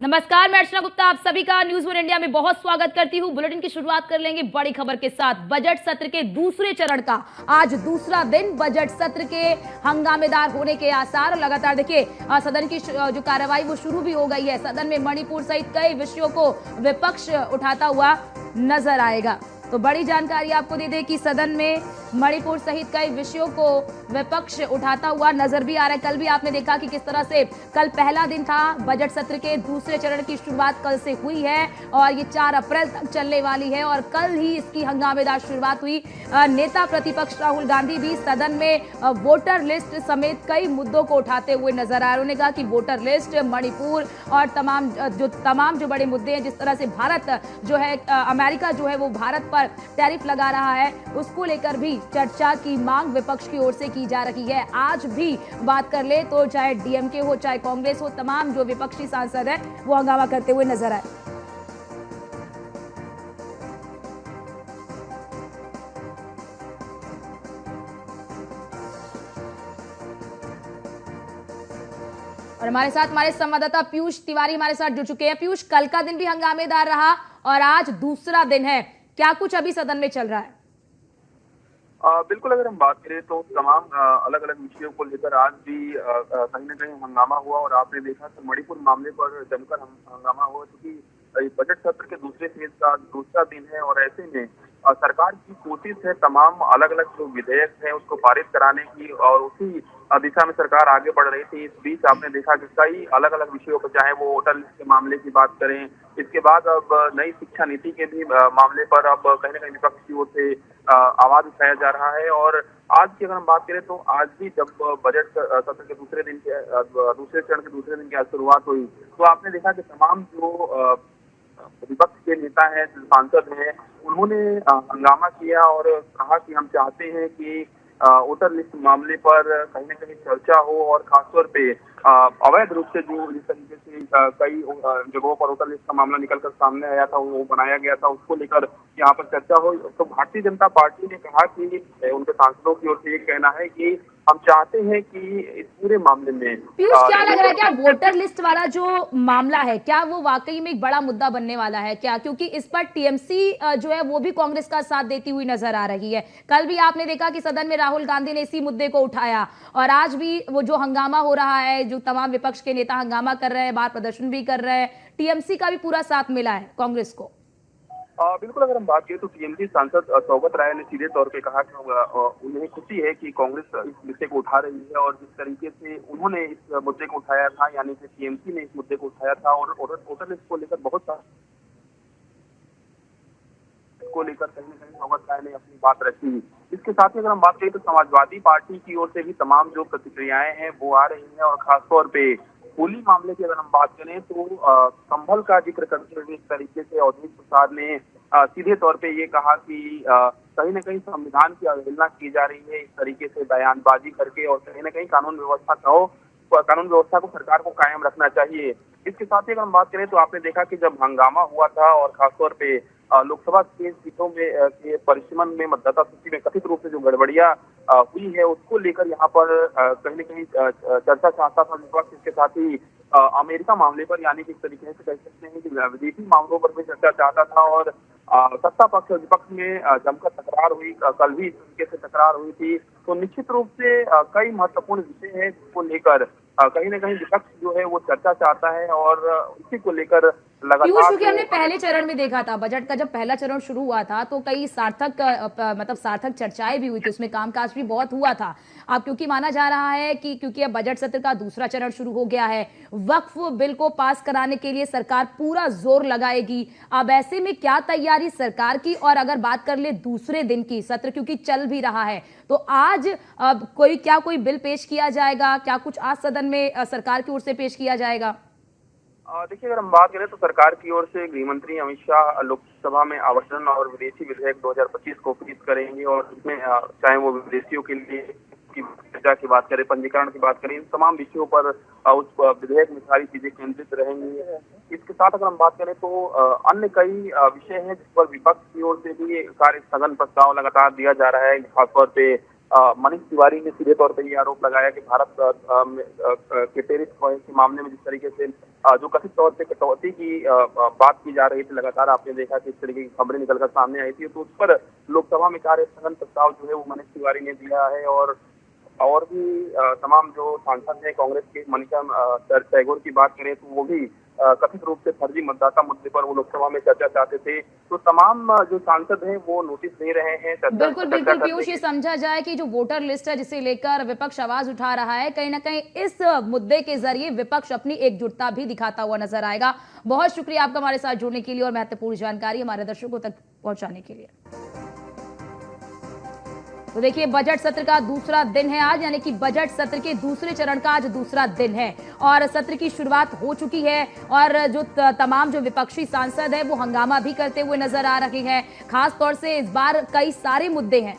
नमस्कार, मैं अर्चना गुप्ता आप सभी का न्यूज वन इंडिया में बहुत स्वागत करती हूं। बुलेटिन की शुरुआत कर लेंगे बड़ी खबर के साथ। बजट सत्र के दूसरे चरण का आज दूसरा दिन। बजट सत्र के हंगामेदार होने के आसार लगातार देखिए सदन की जो कार्रवाई वो शुरू भी हो गई है। सदन में मणिपुर सहित कई विषयों को विपक्ष उठाता हुआ नजर आएगा। तो बड़ी जानकारी आपको दे दें कि सदन में मणिपुर सहित कई विषयों को विपक्ष उठाता हुआ नजर भी आ रहा है। कल भी आपने देखा कि किस तरह से कल पहला दिन था। बजट सत्र के दूसरे चरण की शुरुआत कल से हुई है और ये 4 अप्रैल तक चलने वाली है और कल ही इसकी हंगामेदार शुरुआत हुई। नेता प्रतिपक्ष राहुल गांधी भी सदन में वोटर लिस्ट समेत कई मुद्दों को उठाते हुए नजर आ रहे। उन्होंने कहा कि वोटर लिस्ट, मणिपुर और तमाम जो बड़े मुद्दे हैं, जिस तरह से भारत जो है अमेरिका जो है वो भारत पर टैरिफ लगा रहा है, उसको लेकर भी चर्चा की मांग विपक्ष की ओर से की जा रही है। आज भी बात कर ले तो चाहे डीएमके हो चाहे कांग्रेस हो, तमाम जो विपक्षी सांसद हैं वो हंगामा करते हुए नजर आए। और हमारे साथ हमारे संवाददाता पीयूष तिवारी हमारे साथ जुड़ चुके हैं। पीयूष, कल का दिन भी हंगामेदार रहा और आज दूसरा दिन है, क्या कुछ अभी सदन में चल रहा है? बिल्कुल, अगर हम बात करें तो तमाम अलग अलग विषयों को लेकर आज भी कहीं न कहीं हंगामा हुआ और आपने देखा कि मणिपुर मामले पर जमकर हंगामा हुआ, क्योंकि बजट सत्र के दूसरे फेज का दूसरा दिन है और ऐसे में सरकार की कोशिश है तमाम अलग अलग जो विधेयक है उसको पारित कराने की और उसी दिशा में सरकार आगे बढ़ रही थी। इस बीच आपने देखा कि कई अलग अलग विषयों पर, चाहे वो वोटर लिस्ट के मामले की बात करें, इसके बाद अब नई शिक्षा नीति के भी मामले पर अब कहीं न कहीं विपक्ष की ओर से आवाज उठाया जा रहा है। और आज की अगर हम बात करें तो आज भी जब बजट सत्र के दूसरे चरण के दूसरे दिन की आज शुरुआत हुई तो आपने देखा कि तमाम जो विपक्ष के नेता हैं, सांसद हैं, उन्होंने हंगामा किया और कहा कि हम चाहते हैं कि वोटर लिस्ट मामले पर कहीं न कहीं चर्चा हो और खासतौर पे अवैध रूप से जो जिस तरीके से कई जगहों पर वोटर लिस्ट का मामला निकलकर सामने आया था, वो बनाया गया था, उसको लेकर यहाँ पर चर्चा हो। तो भारतीय जनता पार्टी ने कहा कि उनके सांसदों की ओर से ये कहना है कि हम चाहते हैं कि इस पूरे मामले में पीयूष, क्या लग रहा है, क्या वोटर लिस्ट वाला जो मामला है क्या वो वाकई में एक बड़ा मुद्दा बनने वाला है क्या? क्योंकि इस पर टीएमसी जो है वो भी कांग्रेस का साथ देती हुई नजर आ रही है। कल भी आपने देखा कि सदन में राहुल गांधी ने इसी मुद्दे को उठाया और आज भी वो जो हंगामा हो रहा है, जो तमाम विपक्ष के नेता हंगामा कर रहे हैं, बाहर प्रदर्शन भी कर रहे हैं, टीएमसी का भी पूरा साथ मिला है कांग्रेस को। बिल्कुल, अगर हम बात करें तो टीएमसी सांसद सौगत राय ने सीधे तौर पे कहा कि उन्हें खुशी है कि कांग्रेस इस मुद्दे को उठा रही है और जिस तरीके से उन्होंने इस मुद्दे को उठाया था, यानी कि टीएमसी ने इस मुद्दे को उठाया था और वोटर लिस्ट को लेकर कहीं न कहीं सौगत राय ने अपनी बात रखी। इसके साथ ही अगर हम बात करें तो समाजवादी पार्टी की ओर से भी तमाम जो प्रतिक्रियाएं हैं वो आ रही हैं और खासतौर पे होली मामले की अगर हम बात करें तो संभल का जिक्र करते हुए इस तरीके से अवधेश प्रसाद ने सीधे तौर पे ये कहा कि कहीं न कहीं संविधान की अवहेलना की जा रही है इस तरीके से बयानबाजी करके और कहीं न कहीं कानून व्यवस्था को सरकार को कायम रखना चाहिए। इसके साथ ही अगर हम बात करें तो आपने देखा कि जब हंगामा हुआ था और खासतौर पे लोकसभा की सीटों में के परिसीमन में मतदाता सूची में कथित रूप से जो गड़बड़ियां हुई है उसको लेकर यहाँ पर कहीं न कहीं चर्चा चाहता था विपक्ष। इसके साथ ही अमेरिका मामले पर, यानी कि इस तरीके से कह सकते हैं कि विदेशी मामलों पर भी चर्चा चाहता था और सत्ता पक्ष और विपक्ष में जमकर तकरार हुई। कल भी इस तरीके से तकरार हुई थी। तो निश्चित रूप से कई महत्वपूर्ण विषय हैं जिसको लेकर कहीं न कहीं विपक्ष जो है वो चर्चा चाहता है और इसी को लेकर लगातार, क्योंकि हमने पहले चरण में देखा था, बजट का जब पहला चरण शुरू हुआ था तो कई सार्थक चर्चाएं भी हुई थी, उसमें कामकाज भी बहुत हुआ था। अब क्योंकि माना जा रहा है कि क्योंकि अब बजट सत्र का दूसरा चरण शुरू हो गया है, वक्फ बिल को पास कराने के लिए सरकार पूरा जोर लगाएगी। अब ऐसे में क्या तैयारी सरकार की? और अगर बात कर ले दूसरे दिन की, सत्र क्योंकि चल भी रहा है, तो आज कोई बिल पेश किया जाएगा? क्या कुछ आज सदन में सरकार की ओर से पेश किया जाएगा? देखिए, अगर हम बात करें तो सरकार की ओर से गृह मंत्री अमित शाह लोकसभा में आवंटन और विदेशी विधेयक 2025 को पेश करेंगे और इसमें चाहे वो विदेशियों के लिए की बात करें, पंजीकरण की बात करें, इन तमाम विषयों पर उस विधेयक में सारी चीजें केंद्रित रहेंगी। इसके साथ अगर हम बात करें तो अन्य कई विषय हैं जिस पर विपक्ष की ओर से भी कार्य स्थगन प्रस्ताव लगातार दिया जा रहा है। खासतौर पे मनीष तिवारी ने सीधे तौर पर ये आरोप लगाया कि भारत के टेरिफ के मामले में जिस तरीके से जो कथित तौर पे कटौती की बात की जा रही थी, लगातार आपने देखा कि इस तरीके की खबरें निकलकर सामने आई थी, तो उस पर लोकसभा में कार्य स्थगन प्रस्ताव जो है वो मनीष तिवारी ने दिया है। और भी तमाम जो सांसद हैं कांग्रेस के, मनीषा टैगोर की बात करें तो वो भी कथित रूप से फर्जी मतदाता मुद्दे पर वो लोकसभा में चर्चा चाहते थे। तो तमाम जो सांसद हैं वो नोटिस दे रहे हैं। बिल्कुल बिल्कुल पीयूष, ये समझा जाए कि जो वोटर लिस्ट है जिसे लेकर विपक्ष आवाज उठा रहा है, कहीं ना कहीं इस मुद्दे के जरिए विपक्ष अपनी एकजुटता भी दिखाता हुआ नजर आएगा। बहुत शुक्रिया आपका हमारे साथ जुड़ने के लिए और महत्वपूर्ण जानकारी हमारे दर्शकों तक पहुंचाने के लिए। तो देखिए, बजट सत्र का दूसरा दिन है आज, यानी कि बजट सत्र के दूसरे चरण का आज दूसरा दिन है और सत्र की शुरुआत हो चुकी है और जो तमाम जो विपक्षी सांसद है वो हंगामा भी करते हुए नजर आ रहे हैं। खास तौर से इस बार कई सारे मुद्दे हैं